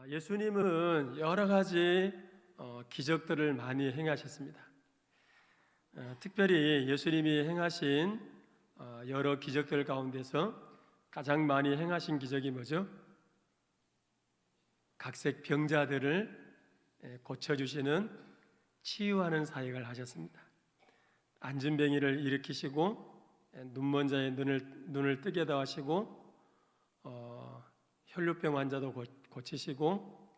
예수님은 여러 가지 기적들을 많이 행하셨습니다. 특별히 예수님이 행하신 여러 기적들 가운데서 가장 많이 행하신 기적이 뭐죠? 각색 병자들을 고쳐주시는 치유하는 사역을 하셨습니다. 안진뱅이를 일으키시고 눈먼 자의 눈을 뜨게 하시고 혈루병 환자도 고치시고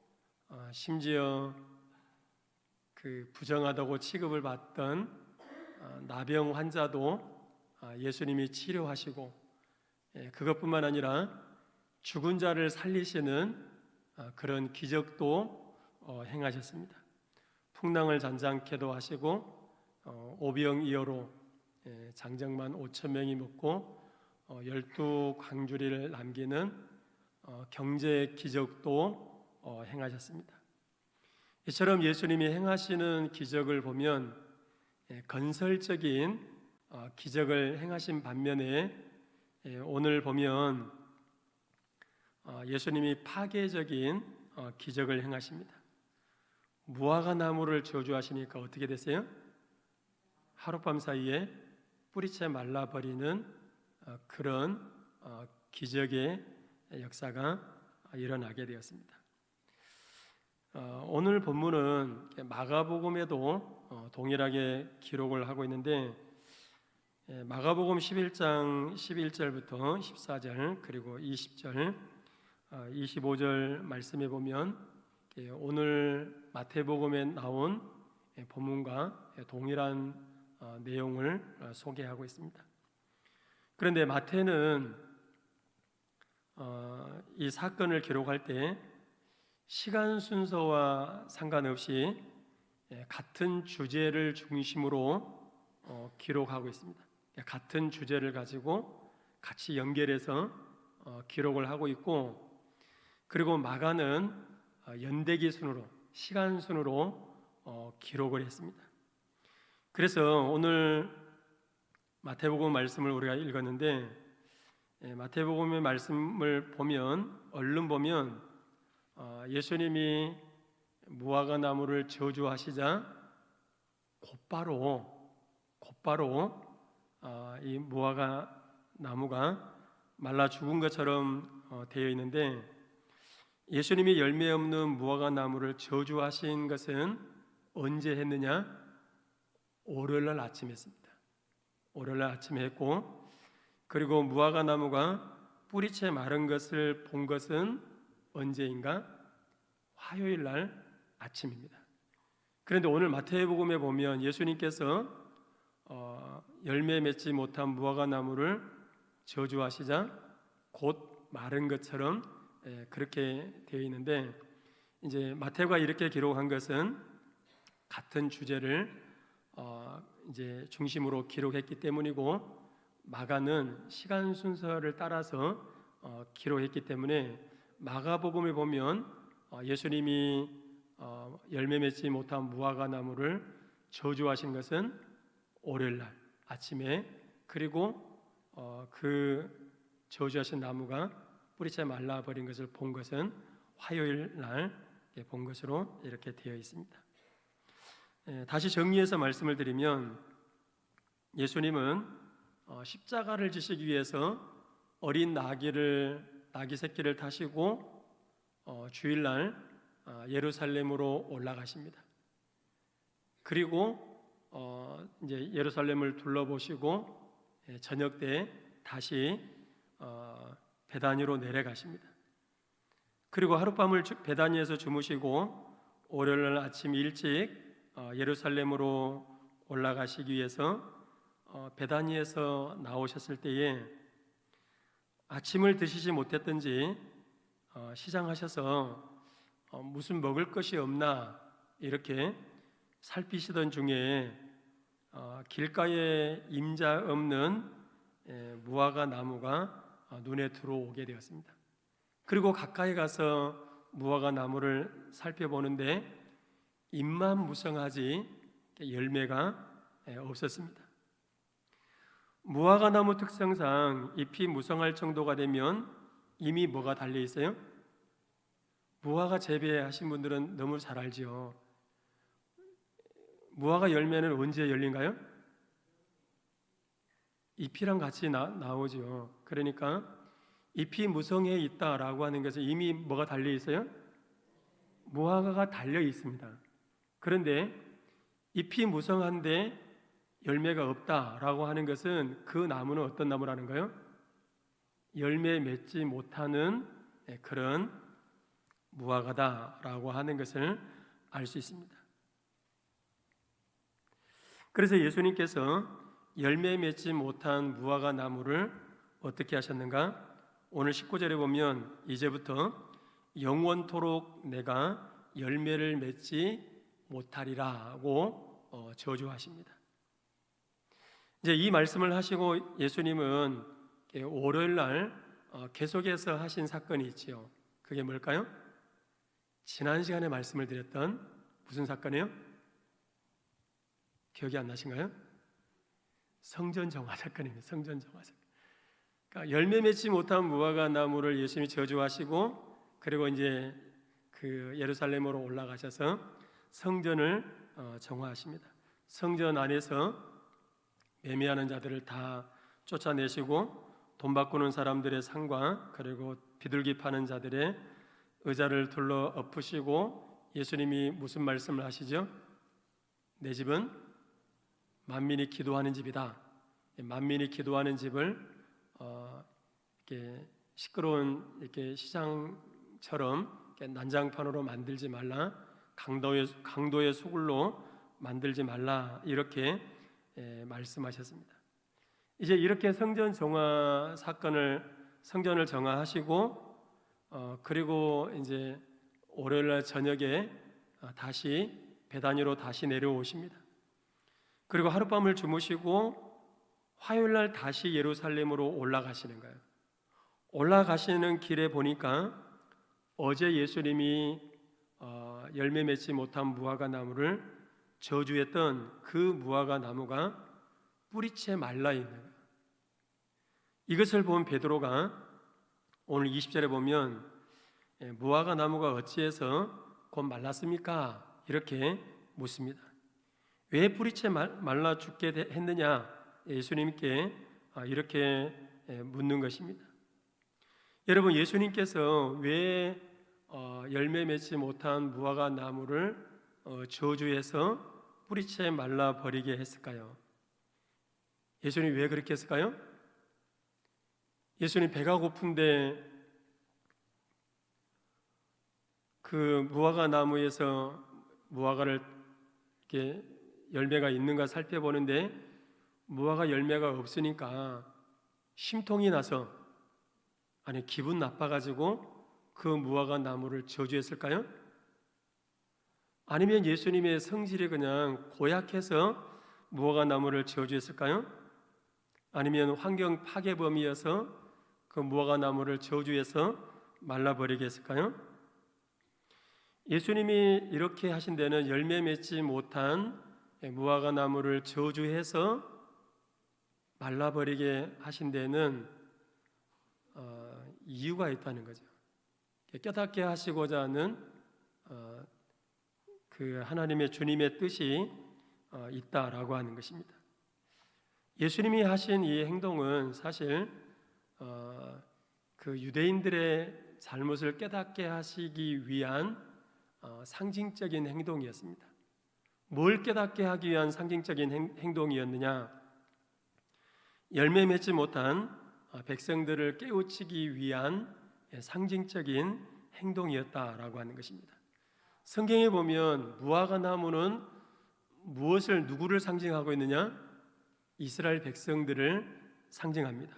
심지어 그 부정하다고 취급을 받던 나병 환자도 예수님이 치료하시고, 그것뿐만 아니라 죽은 자를 살리시는 그런 기적도 행하셨습니다. 풍랑을 잔잔케도 하시고 오병이어로 장정만 5천 명이 먹고 12광주리를 남기는 경제 기적도 행하셨습니다. 이처럼 예수님이 행하시는 기적을 보면 건설적인 기적을 행하신 반면에 오늘 보면 예수님이 파괴적인 기적을 행하십니다. 무화과 나무를 저주하시니까 어떻게 됐어요? 하룻밤 사이에 뿌리채 말라버리는 그런 기적의 역사가 일어나게 되었습니다. 오늘 본문은 마가복음에도 동일하게 기록을 하고 있는데, 마가복음 11장 11절부터 14절 그리고 20절 25절 말씀에 보면 오늘 마태복음에 나온 본문과 동일한 내용을 소개하고 있습니다. 그런데 마태는 이 사건을 기록할 때 시간 순서와 상관없이 같은 주제를 중심으로 기록하고 있습니다. 같은 주제를 가지고 같이 연결해서 기록을 하고 있고, 그리고 마가는 연대기 순으로, 시간 순으로 기록을 했습니다. 그래서 오늘 마태복음 말씀을 우리가 읽었는데, 마태복음의 말씀을 보면, 얼른 보면 예수님이 무화과 나무를 저주하시자 곧바로 이 무화과 나무가 말라 죽은 것처럼 되어 있는데, 예수님이 열매 없는 무화과 나무를 저주하신 것은 언제 했느냐? 월요일날 아침에 했습니다. 월요일날 아침에 했고, 그리고 무화과 나무가 뿌리채 마른 것을 본 것은 언제인가? 화요일날 아침입니다. 그런데 오늘 마태복음에 보면 예수님께서 열매 맺지 못한 무화과 나무를 저주하시자 곧 마른 것처럼 그렇게 되어 있는데, 이제 마태가 이렇게 기록한 것은 같은 주제를 이제 중심으로 기록했기 때문이고, 마가는 시간 순서를 따라서 기록했기 때문에 마가복음에 보면 예수님이 열매 맺지 못한 무화과 나무를 저주하신 것은 월요일날 아침에, 그리고 그 저주하신 나무가 뿌리채 말라버린 것을 본 것은 화요일날 본 것으로 이렇게 되어 있습니다. 다시 정리해서 말씀을 드리면, 예수님은 십자가를 지시기 위해서 어린 나귀 새끼를 타시고 주일날 예루살렘으로 올라가십니다. 그리고 이제 예루살렘을 둘러보시고 저녁 때 다시 베다니로 내려가십니다. 그리고 하룻밤을 베다니에서 주무시고 월요일 아침 일찍 예루살렘으로 올라가시기 위해서 베다니에서 나오셨을 때에 아침을 드시지 못했던지 시장하셔서 무슨 먹을 것이 없나 이렇게 살피시던 중에 길가에 임자 없는 무화과 나무가 눈에 들어오게 되었습니다. 그리고 가까이 가서 무화과 나무를 살펴보는데 잎만 무성하지 열매가 없었습니다. 무화과 나무 특성상 잎이 무성할 정도가 되면 이미 뭐가 달려 있어요? 무화과 재배하신 분들은 너무 잘 알지요. 무화과 열매는 언제 열린가요? 잎이랑 같이 나오죠. 그러니까 잎이 무성해 있다라고 하는 것은 이미 뭐가 달려 있어요? 무화과가 달려 있습니다. 그런데 잎이 무성한데 열매가 없다라고 하는 것은 그 나무는 어떤 나무라는 거예요? 열매 맺지 못하는 그런 무화과다라고 하는 것을 알 수 있습니다. 그래서 예수님께서 열매 맺지 못한 무화과 나무를 어떻게 하셨는가? 오늘 19절에 보면 이제부터 영원토록 내가 열매를 맺지 못하리라고 저주하십니다. 이제 이 말씀을 하시고 예수님은 월요일 날 계속해서 하신 사건이 있지요. 그게 뭘까요? 지난 시간에 말씀을 드렸던 무슨 사건이에요? 기억이 안 나신가요? 성전 정화 사건입니다. 성전 정화 사건. 그러니까 열매 맺지 못한 무화과 나무를 예수님이 저주하시고 그리고 이제 그 예루살렘으로 올라가셔서 성전을 정화하십니다. 성전 안에서 매매하는 자들을 다 쫓아내시고 돈 바꾸는 사람들의 상과 그리고 비둘기 파는 자들의 의자를 둘러 엎으시고 예수님이 무슨 말씀을 하시죠? 내 집은 만민이 기도하는 집이다. 만민이 기도하는 집을 이렇게 시끄러운 이렇게 시장처럼 이렇게 난장판으로 만들지 말라. 강도의 소굴로 만들지 말라. 이렇게 말씀하셨습니다. 이제 이렇게 성전 정화 사건을 성전을 정화하시고 그리고 이제 월요일날 저녁에 다시 베다니로 다시 내려오십니다. 그리고 하룻밤을 주무시고 화요일날 다시 예루살렘으로 올라가시는 거예요. 올라가시는 길에 보니까 어제 예수님이 열매 맺지 못한 무화과 나무를 저주했던 그 무화과 나무가 뿌리채 말라 있는 거예요. 이것을 본 베드로가 오늘 20절에 보면 무화과 나무가 어찌해서 곧 말랐습니까? 이렇게 묻습니다. 왜 뿌리채 말라 죽게 했느냐? 예수님께 이렇게 묻는 것입니다. 여러분, 예수님께서 왜 열매 맺지 못한 무화과 나무를 저주해서 뿌리채 말라 버리게 했을까요? 예수님이 왜 그렇게 했을까요? 예수님 배가 고픈데 그 무화과 나무에서 무화과를 이렇게 열매가 있는가 살펴보는데 무화과 열매가 없으니까 심통이 나서 아니 기분 나빠가지고 그 무화과 나무를 저주했을까요? 아니면 예수님의 성질이 그냥 고약해서 무화과 나무를 저주했을까요? 아니면 환경 파괴범이어서 그 무화과 나무를 저주해서 말라버리게 했을까요? 예수님이 이렇게 하신 데는 열매 맺지 못한 무화과 나무를 저주해서 말라버리게 하신 데는 이유가 있다는 거죠. 깨닫게 하시고자 하는 그 하나님의 주님의 뜻이 있다라고 하는 것입니다. 예수님이 하신 이 행동은 사실 그 유대인들의 잘못을 깨닫게 하시기 위한 상징적인 행동이었습니다. 뭘 깨닫게 하기 위한 상징적인 행동이었느냐? 열매 맺지 못한 백성들을 깨우치기 위한 상징적인 행동이었다라고 하는 것입니다. 성경에 보면 무화과 나무는 누구를 상징하고 있느냐? 이스라엘 백성들을 상징합니다.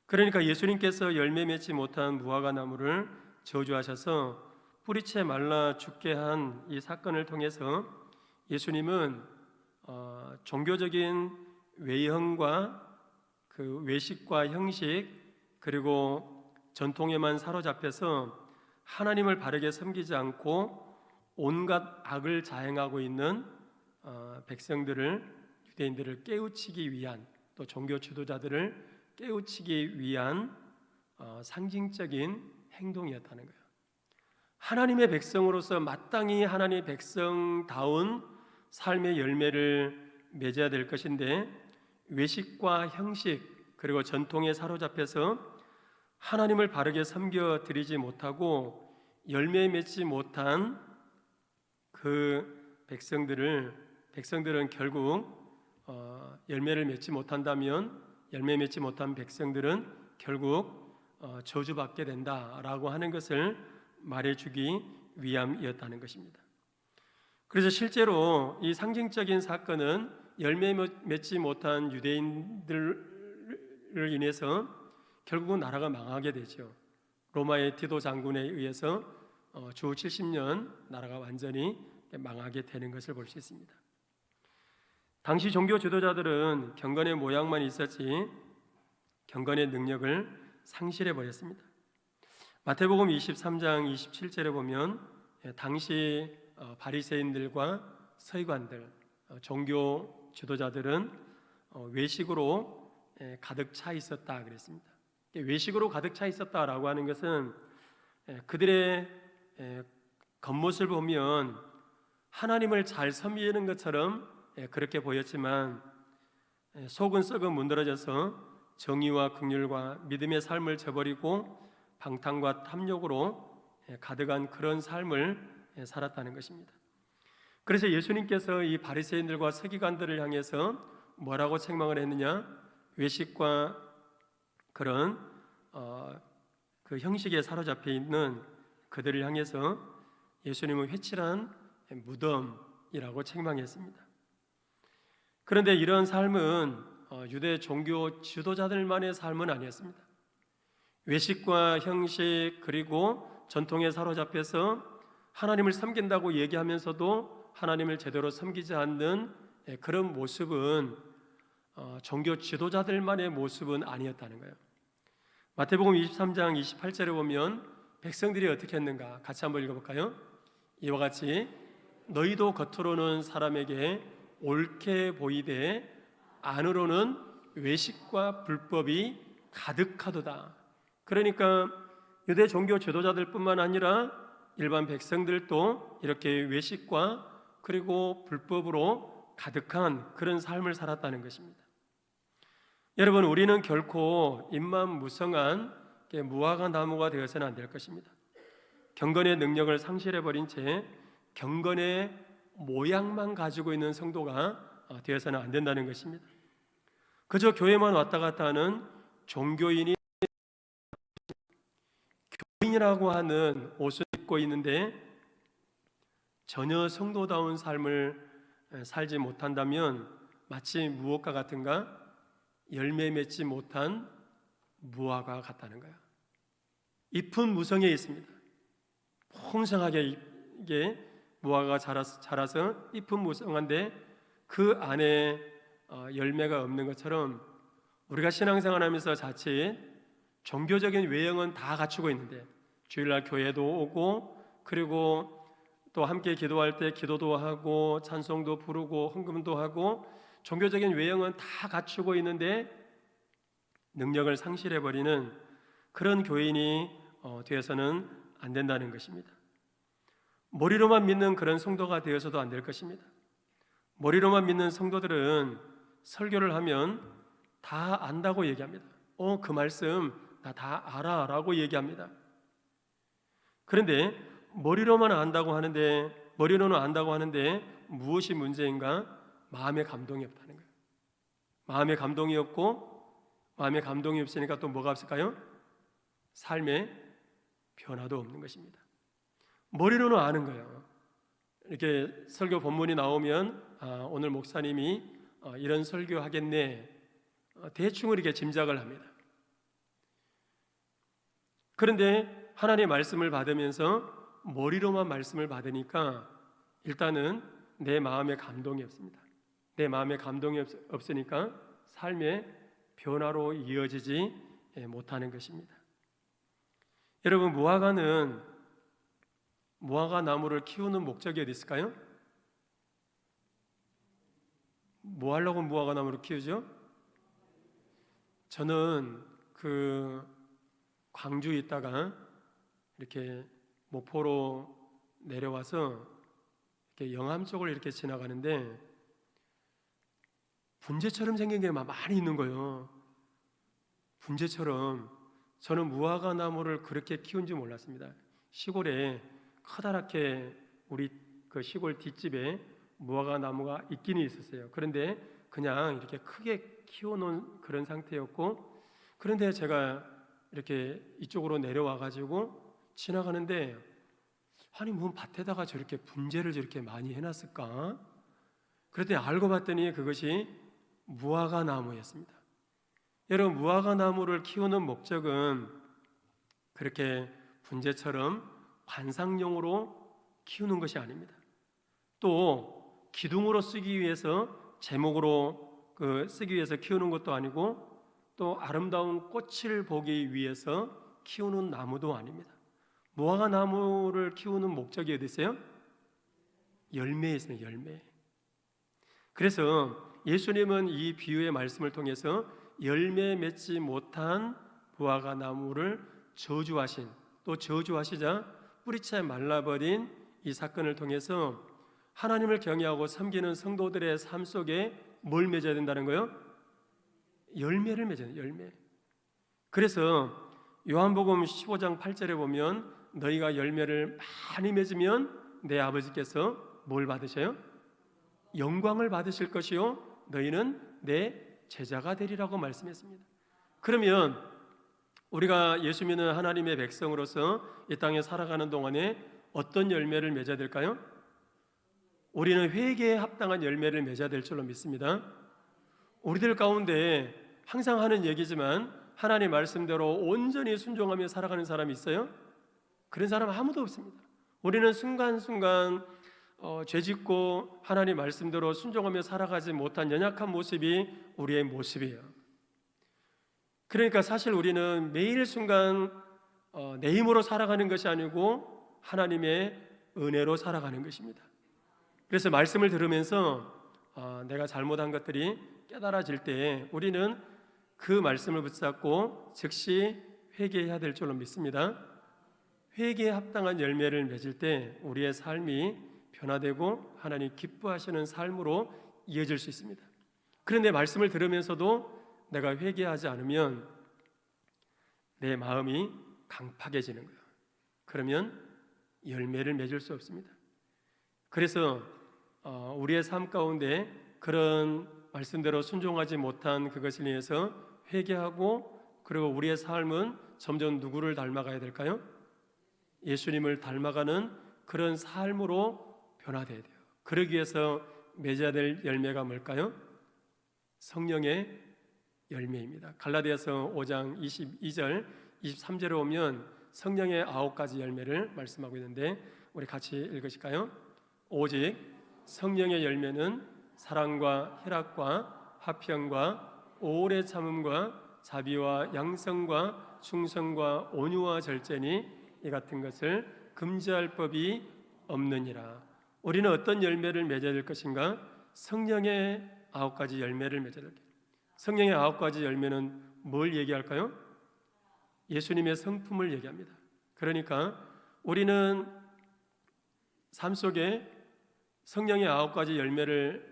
그러니까 예수님께서 열매 맺지 못한 무화과 나무를 저주하셔서 뿌리채 말라 죽게 한 이 사건을 통해서 예수님은 종교적인 외형과 그 외식과 형식 그리고 전통에만 사로잡혀서 하나님을 바르게 섬기지 않고 온갖 악을 자행하고 있는 유대인들을 깨우치기 위한 또 종교 지도자들을 깨우치기 위한 상징적인 행동이었다는 거예요. 하나님의 백성으로서 마땅히 하나님의 백성다운 삶의 열매를 맺어야 될 것인데, 외식과 형식 그리고 전통에 사로잡혀서 하나님을 바르게 섬겨 드리지 못하고 열매 맺지 못한 그 백성들은 결국 열매를 맺지 못한다면, 열매 맺지 못한 백성들은 결국 저주받게 된다라고 하는 것을 말해주기 위함이었다는 것입니다. 그래서 실제로 이 상징적인 사건은 열매 맺지 못한 유대인들을 인해서 결국은 나라가 망하게 되죠. 로마의 디도 장군에 의해서 주 70년 나라가 완전히 망하게 되는 것을 볼 수 있습니다. 당시 종교 지도자들은 경건의 모양만 있었지 경건의 능력을 상실해 버렸습니다. 마태복음 23장 27절에 보면 당시 바리새인들과 서기관들, 종교 지도자들은 외식으로 가득 차 있었다 그랬습니다. 외식으로 가득 차 있었다라고 하는 것은 그들의 겉모습을 보면 하나님을 잘 섬기는 것처럼 그렇게 보였지만 속은 썩어 문드러져서 정의와 긍휼과 믿음의 삶을 저버리고 방탕과 탐욕으로 가득한 그런 삶을 살았다는 것입니다. 그래서 예수님께서 이 바리새인들과 서기관들을 향해서 뭐라고 책망을 했느냐? 외식과 그런 그 형식에 사로잡혀 있는 그들을 향해서 예수님은 회칠한 무덤이라고 책망했습니다. 그런데 이런 삶은 유대 종교 지도자들만의 삶은 아니었습니다. 외식과 형식 그리고 전통에 사로잡혀서 하나님을 섬긴다고 얘기하면서도 하나님을 제대로 섬기지 않는 그런 모습은 종교 지도자들만의 모습은 아니었다는 거예요. 마태복음 23장 28절에 보면 백성들이 어떻게 했는가 같이 한번 읽어볼까요? 이와 같이 너희도 겉으로는 사람에게 옳게 보이되 안으로는 외식과 불법이 가득하도다. 그러니까 유대 종교 지도자들뿐만 아니라 일반 백성들도 이렇게 외식과 그리고 불법으로 가득한 그런 삶을 살았다는 것입니다. 여러분, 우리는 결코 입만무성한 무화과 나무가 되어서는 안 될 것입니다. 경건의 능력을 상실해버린 채 경건의 모양만 가지고 있는 성도가 되어서는 안 된다는 것입니다. 그저 교회만 왔다 갔다 하는 교인이라고 하는 옷을 입고 있는데 전혀 성도다운 삶을 살지 못한다면 마치 무엇과 같은가? 열매 맺지 못한 무화과 같다는 거예요. 잎은 무성해 있습니다. 풍성하게 이게 무화과가 자라서 잎은 무성한데 그 안에 열매가 없는 것처럼 우리가 신앙생활하면서 자칫 종교적인 외형은 다 갖추고 있는데 주일날 교회도 오고 그리고 또 함께 기도할 때 기도도 하고 찬송도 부르고 헌금도 하고 종교적인 외형은 다 갖추고 있는데 능력을 상실해버리는 그런 교인이 되어서는 안 된다는 것입니다. 머리로만 믿는 그런 성도가 되어서도 안 될 것입니다. 머리로만 믿는 성도들은 설교를 하면 다 안다고 얘기합니다. 그 말씀 나 다 알아 라고 얘기합니다. 그런데 머리로는 안다고 하는데 무엇이 문제인가? 마음의 감동이 없다는 거예요. 마음의 감동이 없으니까 또 뭐가 없을까요? 삶의 변화도 없는 것입니다. 머리로는 아는 거예요. 이렇게 설교 본문이 나오면 오늘 목사님이 이런 설교 하겠네, 대충 이렇게 짐작을 합니다. 그런데 하나님의 말씀을 받으면서 머리로만 말씀을 받으니까 일단은 내 마음에 감동이 없습니다. 내 마음에 감동이 없으니까 삶의 변화로 이어지지 못하는 것입니다. 여러분, 무화과 나무를 키우는 목적이 어디 있을까요? 뭐 하려고 무화과 나무를 키우죠? 저는 광주에 있다가 이렇게 목포로 내려와서 이렇게 영암 쪽을 이렇게 지나가는데 분재처럼 생긴 게 많이 있는 거예요. 분재처럼. 저는 무화과 나무를 그렇게 키운 줄 몰랐습니다. 시골에 커다랗게 우리 그 시골 뒷집에 무화과 나무가 있기는 있었어요. 그런데 그냥 이렇게 크게 키워놓은 그런 상태였고, 그런데 제가 이렇게 이쪽으로 내려와 가지고 지나가는데 아니 뭐 밭에다가 저렇게 분재를 저렇게 많이 해놨을까? 그랬더니 알고 봤더니 그것이 무화과 나무였습니다. 여러분, 무화과 나무를 키우는 목적은 그렇게 분재처럼 관상용으로 키우는 것이 아닙니다. 또 기둥으로 쓰기 위해서, 제목으로 쓰기 위해서 키우는 것도 아니고, 또 아름다운 꽃을 보기 위해서 키우는 나무도 아닙니다. 무화과 나무를 키우는 목적이 어디 있어요? 열매에 있습니다. 열매. 그래서 예수님은 이 비유의 말씀을 통해서 열매 맺지 못한 무화과 나무를 저주하신, 또 저주하시자 뿌리채 말라버린 이 사건을 통해서 하나님을 경외하고 섬기는 성도들의 삶 속에 뭘 맺어야 된다는 거예요? 열매를 맺어야 돼요. 열매. 그래서 요한복음 15장 8절에 보면 너희가 열매를 많이 맺으면 내 아버지께서 뭘 받으셔요? 영광을 받으실 것이요 너희는 내 제자가 되리라고 말씀했습니다. 그러면 우리가 예수 믿는 하나님의 백성으로서 이 땅에 살아가는 동안에 어떤 열매를 맺어야 될까요? 우리는 회개에 합당한 열매를 맺어야 될 줄로 믿습니다. 우리들 가운데 항상 하는 얘기지만 하나님 말씀대로 온전히 순종하며 살아가는 사람이 있어요? 그런 사람 아무도 없습니다. 우리는 순간순간 죄짓고 하나님 말씀대로 순종하며 살아가지 못한 연약한 모습이 우리의 모습이에요. 그러니까 사실 우리는 매일 순간 내 힘으로 살아가는 것이 아니고 하나님의 은혜로 살아가는 것입니다. 그래서 말씀을 들으면서 내가 잘못한 것들이 깨달아질 때 우리는 그 말씀을 붙잡고 즉시 회개해야 될 줄로 믿습니다. 회개에 합당한 열매를 맺을 때 우리의 삶이 변화되고 하나님 기뻐하시는 삶으로 이어질 수 있습니다. 그런데 말씀을 들으면서도 내가 회개하지 않으면 내 마음이 강팍해지는 거예요. 그러면 열매를 맺을 수 없습니다. 그래서 우리의 삶 가운데 그런 말씀대로 순종하지 못한 그것을 위해서 회개하고, 그리고 우리의 삶은 점점 누구를 닮아가야 될까요? 예수님을 닮아가는 그런 삶으로 변화되어야 돼요. 그러기 위해서 맺어야 될 열매가 뭘까요? 성령의 열매입니다. 갈라디아서 5장 22절 23절에 오면 성령의 9가지 열매를 말씀하고 있는데 우리 같이 읽으실까요? 오직 성령의 열매는 사랑과 희락과 화평과 오래 참음과 자비와 양성과 충성과 온유와 절제니 이 같은 것을 금지할 법이 없느니라. 우리는 어떤 열매를 맺어야 될 것인가? 성령의 9가지 열매를 맺어야 될 것입니다. 성령의 9가지 열매는 뭘 얘기할까요? 예수님의 성품을 얘기합니다. 그러니까 우리는 삶 속에 성령의 9가지 열매를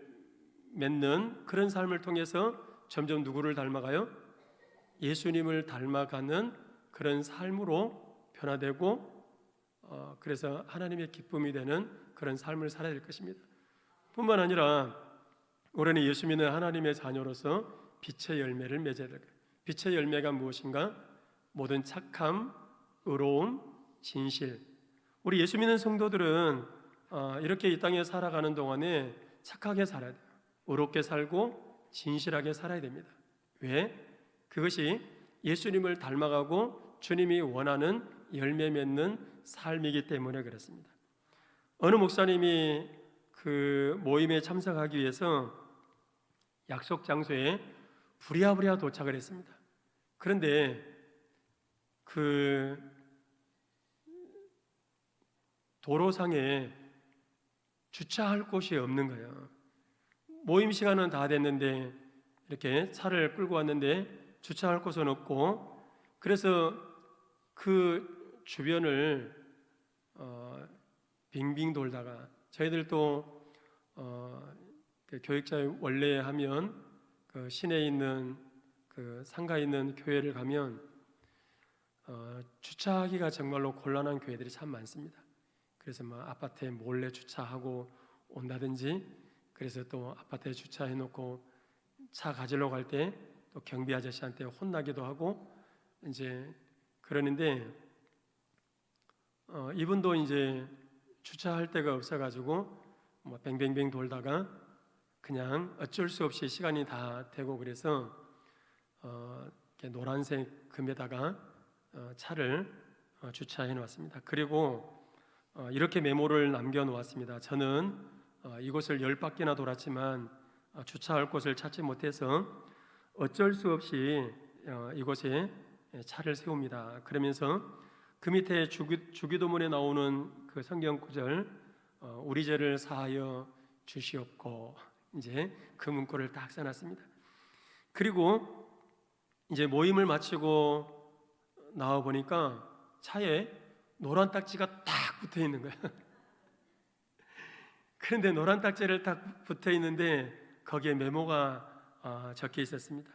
맺는 그런 삶을 통해서 점점 누구를 닮아가요? 예수님을 닮아가는 그런 삶으로 변화되고 그래서 하나님의 기쁨이 되는 그런 삶을 살아야 될 것입니다. 뿐만 아니라 우리는 예수 믿는 하나님의 자녀로서 빛의 열매를 맺어야 될 거예요. 빛의 열매가 무엇인가? 모든 착함, 의로움, 진실. 우리 예수 믿는 성도들은 이렇게 이 땅에 살아가는 동안에 착하게 살아야 돼요. 의롭게 살고 진실하게 살아야 됩니다. 왜? 그것이 예수님을 닮아가고 주님이 원하는 열매 맺는 삶이기 때문에 그렇습니다. 어느 목사님이 그 모임에 참석하기 위해서 약속 장소에 부랴부랴 도착을 했습니다. 그런데 그 도로상에 주차할 곳이 없는 거예요. 모임 시간은 다 됐는데 이렇게 차를 끌고 왔는데 주차할 곳은 없고, 그래서 그 주변을 빙빙 돌다가 저희들도 그 교육자의 원래 하면 그 시내에 있는 그 상가에 있는 교회를 가면 주차하기가 정말로 곤란한 교회들이 참 많습니다. 그래서 뭐 아파트에 몰래 주차하고 온다든지, 그래서 또 아파트에 주차해 놓고 차 가지러 갈 때 또 경비 아저씨한테 혼나기도 하고 이제 그러는데, 이분도 이제 주차할 데가 없어가지고 뭐 뱅뱅뱅 돌다가 그냥 어쩔 수 없이 시간이 다 되고, 그래서 이렇게 노란색 금에다가 차를 주차해 놓았습니다. 그리고 이렇게 메모를 남겨 놓았습니다. 저는 이곳을 10바퀴나 돌았지만 주차할 곳을 찾지 못해서 어쩔 수 없이 이곳에 차를 세웁니다. 그러면서 그 밑에 주기도문에 나오는 그 성경 구절, 우리 죄를 사하여 주시옵고, 이제 그 문구를 딱 써놨습니다. 그리고 이제 모임을 마치고 나와 보니까 차에 노란 딱지가 딱 붙어 있는 거예요. 그런데 노란 딱지를 딱 붙어 있는데 거기에 메모가 적혀 있었습니다.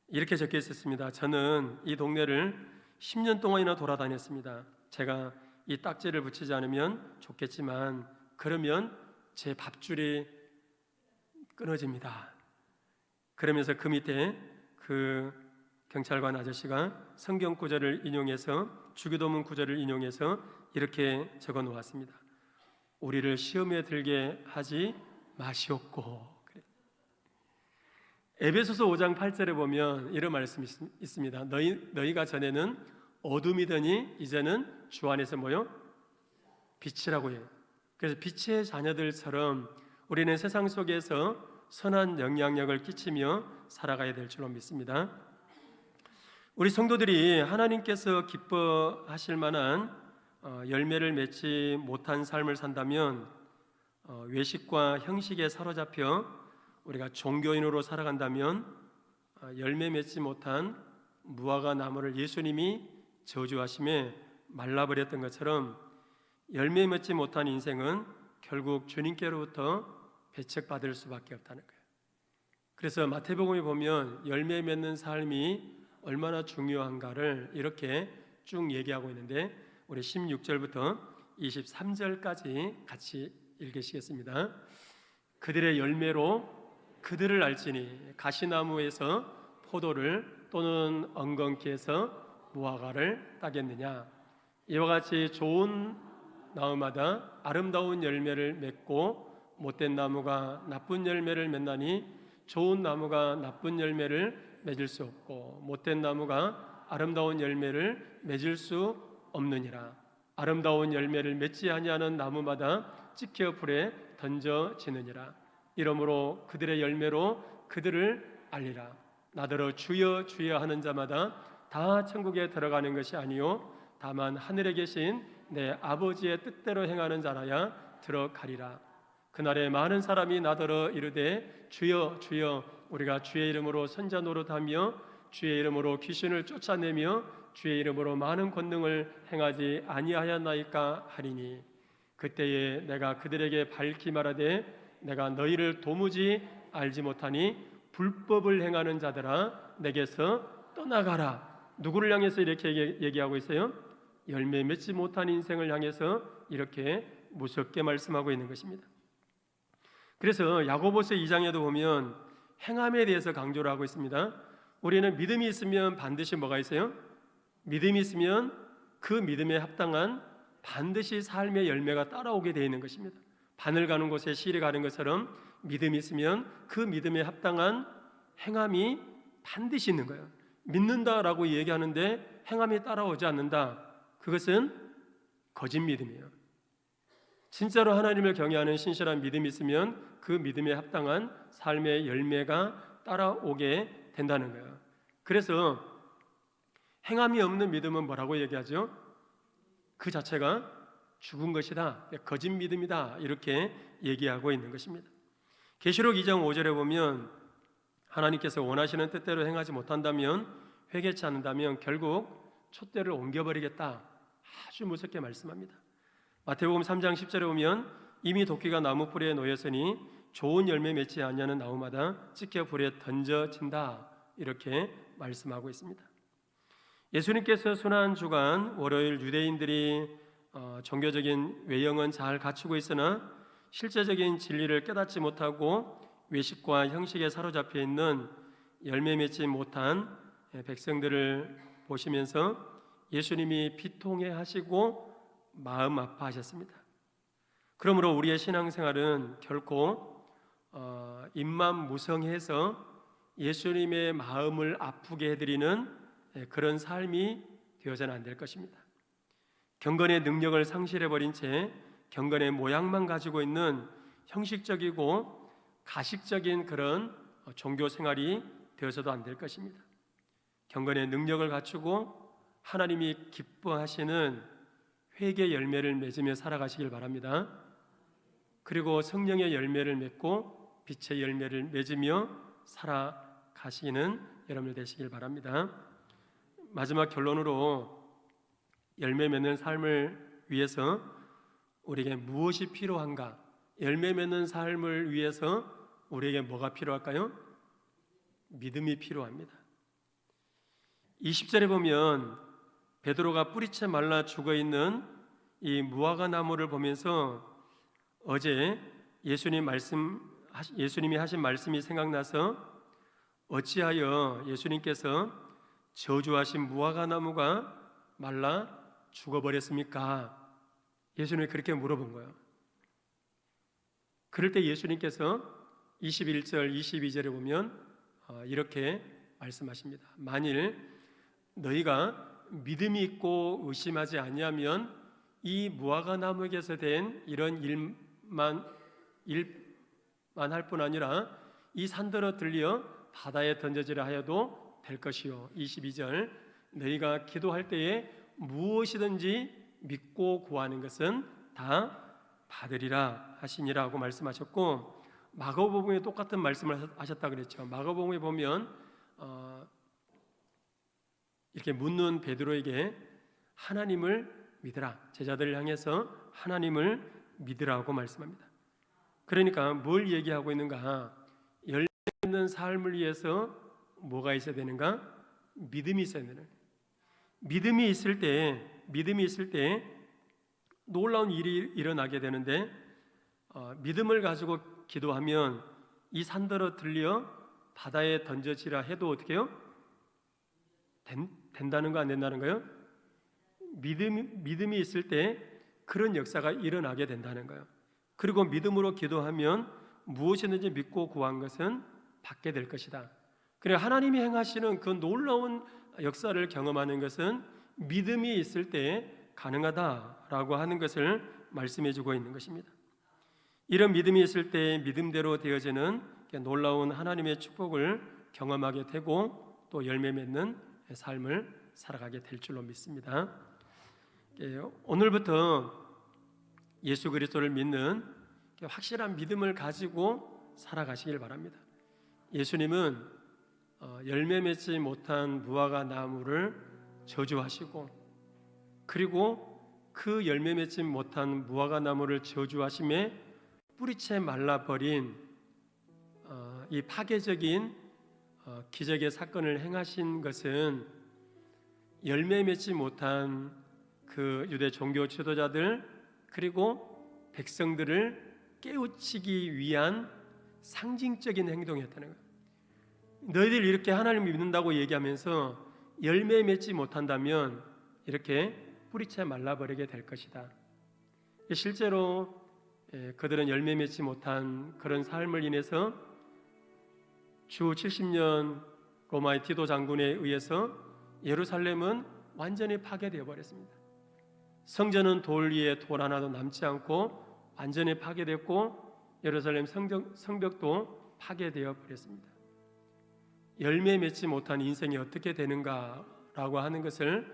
이렇게 적혀 있었습니다. 저는 이 동네를 10년 동안이나 돌아다녔습니다. 제가 이 딱지를 붙이지 않으면 좋겠지만 그러면 제 밥줄이 끊어집니다. 그러면서 그 밑에 그 경찰관 아저씨가 성경 구절을 인용해서, 주기도문 구절을 인용해서 이렇게 적어 놓았습니다. 우리를 시험에 들게 하지 마시옵고. 에베소서 5장 8절에 보면 이런 말씀이 있습니다. 너희가 전에는 어둠이더니 이제는 주 안에서 뭐요? 빛이라고 해요. 그래서 빛의 자녀들처럼 우리는 세상 속에서 선한 영향력을 끼치며 살아가야 될 줄로 믿습니다. 우리 성도들이 하나님께서 기뻐하실 만한 열매를 맺지 못한 삶을 산다면, 외식과 형식에 사로잡혀 우리가 종교인으로 살아간다면, 열매 맺지 못한 무화과 나무를 예수님이 저주하심에 말라버렸던 것처럼 열매 맺지 못한 인생은 결국 주님께로부터 배척받을 수밖에 없다는 거예요. 그래서 마태복음에 보면 열매 맺는 삶이 얼마나 중요한가를 이렇게 쭉 얘기하고 있는데, 우리 16절부터 23절까지 같이 읽으시겠습니다. 그들의 열매로 그들을 알지니 가시나무에서 포도를 또는 엉겅퀴에서 무화과를 따겠느냐. 이와 같이 좋은 나무마다 아름다운 열매를 맺고 못된 나무가 나쁜 열매를 맺나니 좋은 나무가 나쁜 열매를 맺을 수 없고 못된 나무가 아름다운 열매를 맺을 수 없느니라. 아름다운 열매를 맺지 아니하는 나무마다 찢겨 불에 던져지느니라. 이러므로 그들의 열매로 그들을 알리라. 나더러 주여 주여 하는 자마다 다 천국에 들어가는 것이 아니요 다만 하늘에 계신 내 아버지의 뜻대로 행하는 자라야 들어가리라. 그날에 많은 사람이 나더러 이르되 주여 주여 우리가 주의 이름으로 선자 노릇하며 주의 이름으로 귀신을 쫓아내며 주의 이름으로 많은 권능을 행하지 아니하였나이까 하리니, 그때에 내가 그들에게 밝히 말하되 내가 너희를 도무지 알지 못하니 불법을 행하는 자들아 내게서 떠나가라. 누구를 향해서 이렇게 얘기하고 있어요? 열매 맺지 못한 인생을 향해서 이렇게 무섭게 말씀하고 있는 것입니다. 그래서 야고보서 2장에도 보면 행함에 대해서 강조를 하고 있습니다. 우리는 믿음이 있으면 반드시 뭐가 있어요? 믿음이 있으면 그 믿음에 합당한 반드시 삶의 열매가 따라오게 되어 있는 것입니다. 바늘 가는 곳에 실이 가는 것처럼 믿음이 있으면 그 믿음에 합당한 행함이 반드시 있는 거예요. 믿는다라고 얘기하는데 행함이 따라오지 않는다. 그것은 거짓 믿음이에요. 진짜로 하나님을 경외하는 신실한 믿음이 있으면 그 믿음에 합당한 삶의 열매가 따라오게 된다는 거예요. 그래서 행함이 없는 믿음은 뭐라고 얘기하죠? 그 자체가 죽은 것이다, 거짓 믿음이다, 이렇게 얘기하고 있는 것입니다. 계시록 2장 5절에 보면 하나님께서 원하시는 뜻대로 행하지 못한다면, 회개치 않는다면 결국 촛대를 옮겨버리겠다, 아주 무섭게 말씀합니다. 마태복음 3장 10절에 보면 이미 도끼가 나무 뿌리에 놓였으니 좋은 열매 맺지 않냐는 나무마다 찢겨 불에 던져진다, 이렇게 말씀하고 있습니다. 예수님께서 순환 주간 월요일 유대인들이 종교적인 외형은 잘 갖추고 있으나 실제적인 진리를 깨닫지 못하고 외식과 형식에 사로잡혀 있는 열매 맺지 못한 백성들을 보시면서 예수님이 비통해 하시고 마음 아파하셨습니다. 그러므로 우리의 신앙생활은 결코 입만 무성해서 예수님의 마음을 아프게 해드리는 그런 삶이 되어서는 안 될 것입니다. 경건의 능력을 상실해버린 채 경건의 모양만 가지고 있는 형식적이고 가식적인 그런 종교 생활이 되어서도 안 될 것입니다. 경건의 능력을 갖추고 하나님이 기뻐하시는 회개 열매를 맺으며 살아가시길 바랍니다. 그리고 성령의 열매를 맺고 빛의 열매를 맺으며 살아가시는 여러분들 되시길 바랍니다. 마지막 결론으로 열매 맺는 삶을 위해서 우리에게 무엇이 필요한가? 열매 맺는 삶을 위해서 우리에게 뭐가 필요할까요? 믿음이 필요합니다. 20절에 보면 베드로가 뿌리채 말라 죽어있는 이 무화과 나무를 보면서 어제 예수님이 하신 말씀이 생각나서 어찌하여 예수님께서 저주하신 무화과 나무가 말라 죽어버렸습니까? 예수님이 그렇게 물어본 거예요. 그럴 때 예수님께서 21절, 22절에 보면 이렇게 말씀하십니다. 만일 너희가 믿음이 있고 의심하지 아니하면 이 무화과 나무에게서 된 이런 일만 할 뿐 아니라 이 산더러 들려 바다에 던져지라 하여도 될 것이요. 22절 너희가 기도할 때에 무엇이든지 믿고 구하는 것은 다 받으리라 하시니라고 말씀하셨고, 마가복음에 똑같은 말씀을 하셨다 그랬죠. 마가복음에 보면 이렇게 묻는 베드로에게 하나님을 믿으라, 제자들을 향해서 하나님을 믿으라고 말씀합니다. 그러니까 뭘 얘기하고 있는가? 열매 있는 삶을 위해서 뭐가 있어야 되는가? 믿음이 있어야 되는 거예요. 믿음이 있을 때 놀라운 일이 일어나게 되는데, 믿음을 가지고 기도하면 이 산더러 들려 바다에 던져지라 해도 어떻게 해요? 된다는 거 안 된다는 거예요? 믿음이 있을 때 그런 역사가 일어나게 된다는 거예요. 그리고 믿음으로 기도하면 무엇이든지 믿고 구한 것은 받게 될 것이다. 그래, 하나님이 행하시는 그 놀라운 역사를 경험하는 것은 믿음이 있을 때 가능하다라고 하는 것을 말씀해 주고 있는 것입니다. 이런 믿음이 있을 때 믿음대로 되어지는 놀라운 하나님의 축복을 경험하게 되고 또 열매 맺는 삶을 살아가게 될 줄로 믿습니다. 오늘부터 예수 그리스도를 믿는 확실한 믿음을 가지고 살아가시길 바랍니다. 예수님은 열매 맺지 못한 무화과 나무를 저주하시고, 그리고 그 열매 맺지 못한 무화과 나무를 저주하심에 뿌리채 말라버린 이 파괴적인 기적의 사건을 행하신 것은 열매 맺지 못한 그 유대 종교 지도자들 그리고 백성들을 깨우치기 위한 상징적인 행동이었다는 거예요. 너희들 이렇게 하나님을 믿는다고 얘기하면서 열매 맺지 못한다면 이렇게 뿌리채 말라버리게 될 것이다. 실제로 그들은 열매 맺지 못한 그런 삶을 인해서 주 70년 로마의 디도 장군에 의해서 예루살렘은 완전히 파괴되어 버렸습니다. 성전은 돌 위에 돌 하나도 남지 않고 완전히 파괴됐고, 예루살렘 성벽도 파괴되어 버렸습니다. 열매 맺지 못한 인생이 어떻게 되는가라고 하는 것을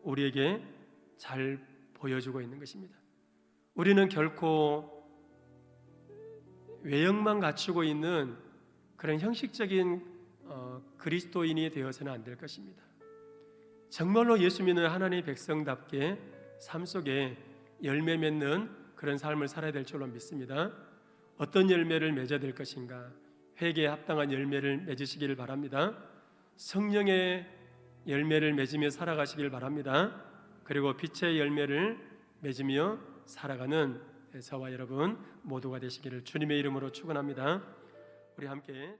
우리에게 잘 보여주고 있는 것입니다. 우리는 결코 외형만 갖추고 있는 그런 형식적인 그리스도인이 되어서는 안 될 것입니다. 정말로 예수 믿는 하나님의 백성답게 삶 속에 열매 맺는 그런 삶을 살아야 될 줄로 믿습니다. 어떤 열매를 맺어야 될 것인가? 회개에 합당한 열매를 맺으시기를 바랍니다. 성령의 열매를 맺으며 살아가시길 바랍니다. 그리고 빛의 열매를 맺으며 살아가는 저와 여러분 모두가 되시기를 주님의 이름으로 축원합니다. 우리 함께